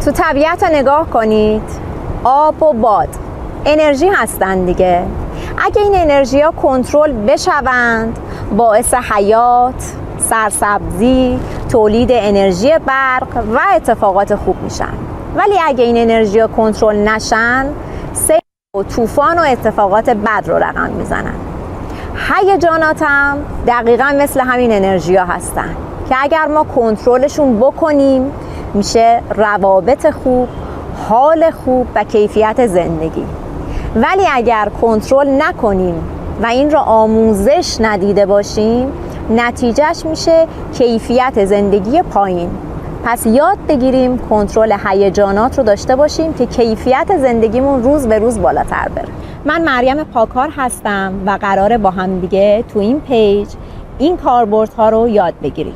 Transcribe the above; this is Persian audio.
تو طبیعت رو نگاه کنید. آب و باد انرژی هستن دیگه. اگه این انرژی ها کنترل بشوند، باعث حیات، سرسبزی، تولید انرژی برق و اتفاقات خوب میشن. ولی اگه این انرژی ها کنترل نشن، سیل و طوفان و اتفاقات بد رو رقم میزنن. هیجانات هم دقیقا مثل همین انرژی ها هستن که اگر ما کنترلشون بکنیم، میشه روابط خوب، حال خوب و کیفیت زندگی. ولی اگر کنترل نکنیم و این را آموزش ندیده باشیم، نتیجهش میشه کیفیت زندگی پایین. پس یاد بگیریم کنترل هیجانات رو داشته باشیم که کیفیت زندگیمون روز به روز بالاتر بره. من مریم پاکار هستم و قراره با هم دیگه تو این پیج این کاربردها رو یاد بگیریم.